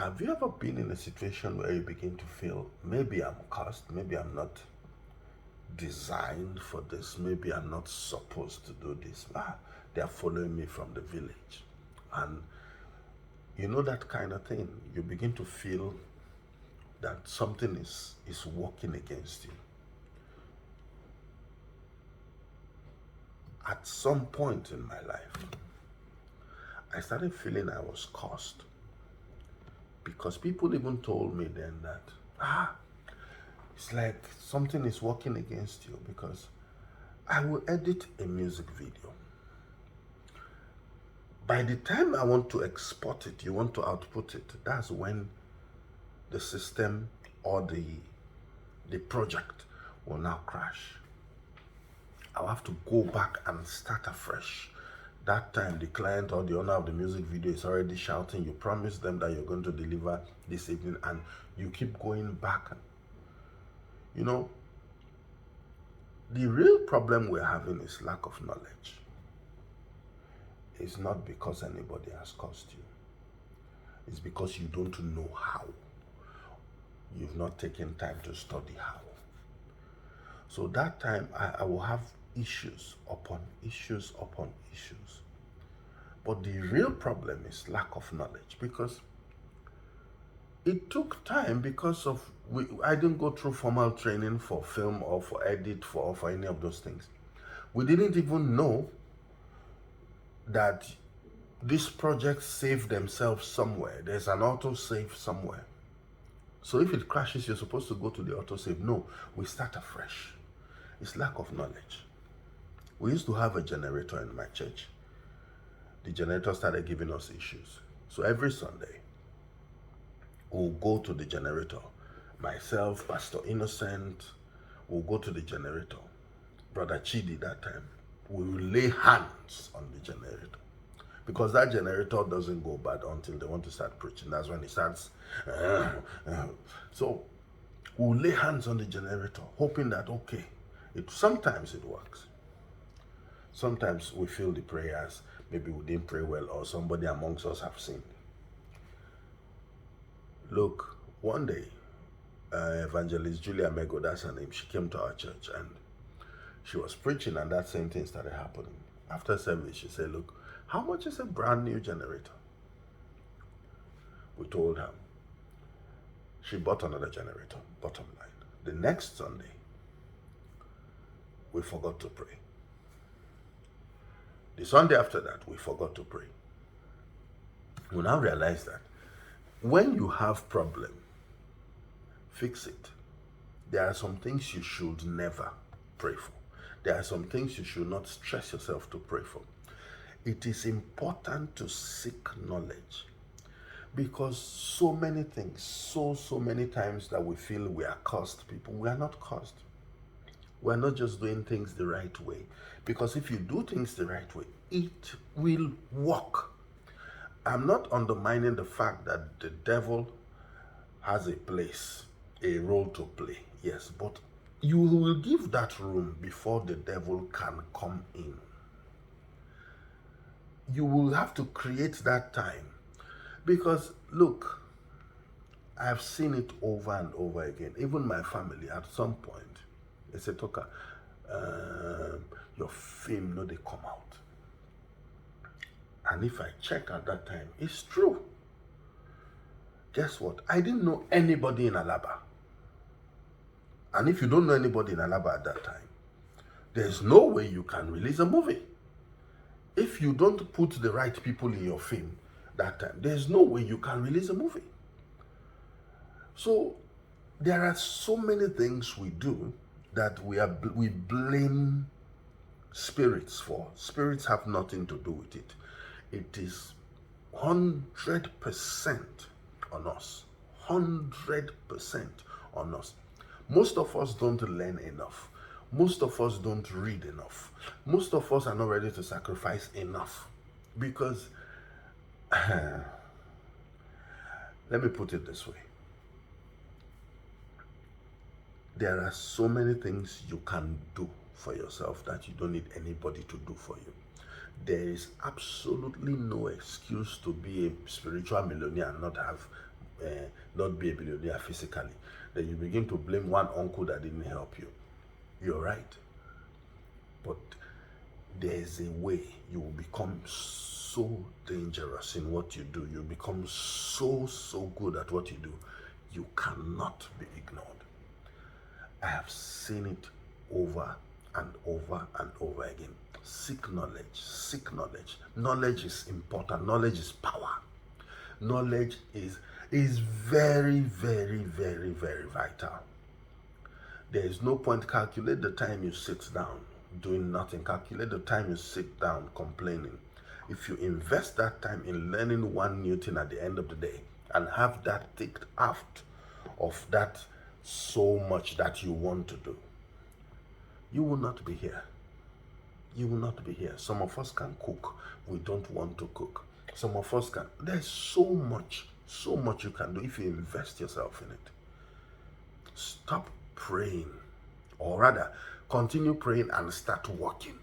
Have you ever been in a situation where you begin to feel maybe I'm cursed, maybe I'm not designed for this, maybe I'm not supposed to do this? They're following me from the village. And you know that kind of thing. You begin to feel that something is working against you. At some point in my life, I started feeling I was cursed because people even told me then that, it's like something is working against you because I will edit a music video. By the time I want to export it, you want to output it, that's when the system or the project will now crash. I'll have to go back and start afresh. That time, the client or the owner of the music video is already shouting. You promise them that you're going to deliver this evening, and you keep going back. You know, the real problem we're having is lack of knowledge. It's not because anybody has caused you. It's because you don't know how. You've not taken time to study how. So that time, I will have issues upon issues upon issues. But the real problem is lack of knowledge, because it took time because of I didn't go through formal training for film or for edit or for any of those things. We didn't even know that these projects save themselves somewhere. There's an autosave somewhere. So if it crashes, you're supposed to go to the autosave. No, we start afresh. It's lack of knowledge. We used to have a generator in my church. The generator started giving us issues. So every Sunday, we'll go to the generator. Myself, Pastor Innocent, will go to the generator. Brother Chidi that time, we will lay hands on the generator. Because that generator doesn't go bad until they want to start preaching. That's when it starts. So we'll lay hands on the generator, hoping that, okay, sometimes it works. Sometimes we feel the prayers, maybe we didn't pray well, or somebody amongst us have sinned. Look, one day, Evangelist Julia Mego, that's her name, she came to our church and she was preaching, and that same thing started happening. After service, she said, look, how much is a brand new generator? We told her. She bought another generator, bottom line. The next Sunday, we forgot to pray. The Sunday after that, we forgot to pray. We now realize that when you have problem, fix it. There are some things you should never pray for. There are some things you should not stress yourself to pray for. It is important to seek knowledge, because so many things, so many times that we feel we are cursed people, we are not cursed. We are not just doing things the right way. Because if you do things the right way, it will work. I'm not undermining the fact that the devil has a place, a role to play. Yes, but you will give that room before the devil can come in. You will have to create that time. Because, look, I've seen it over and over again. Even my family, at some point, they say, Toka, your film, no, they come out. And if I check at that time, it's true. Guess what? I didn't know anybody in Alaba. And if you don't know anybody in Alaba at that time, there's no way you can release a movie. If you don't put the right people in your film that time, there's no way you can release a movie. So there are so many things we do that we blame spirits for. Spirits have nothing to do with it. It is 100% on us. 100% on us. Most of us don't learn enough. Most of us don't read enough. Most of us are not ready to sacrifice enough. Because, let me put it this way. There are so many things you can do for yourself that you don't need anybody to do for you. There is absolutely no excuse to be a spiritual millionaire and not have not be a billionaire physically. Then you begin to blame one uncle that didn't help you. You're right. But there's a way you will become so dangerous in what you do. You become so good at what you do. You cannot be ignored. I have seen it over and over and over again. Seek knowledge. Seek knowledge. Knowledge is important. Knowledge is power. Knowledge is very vital. There is no point. Calculate the time you sit down doing nothing. Calculate the time you sit down complaining. If you invest that time in learning one new thing at the end of the day and have that ticked out of that so much that you want to do, you will not be here. You will not be here. Some of us can cook. We don't want to cook. Some of us can. There's so much you can do if you invest yourself in it. Stop praying, or rather, continue praying and start working.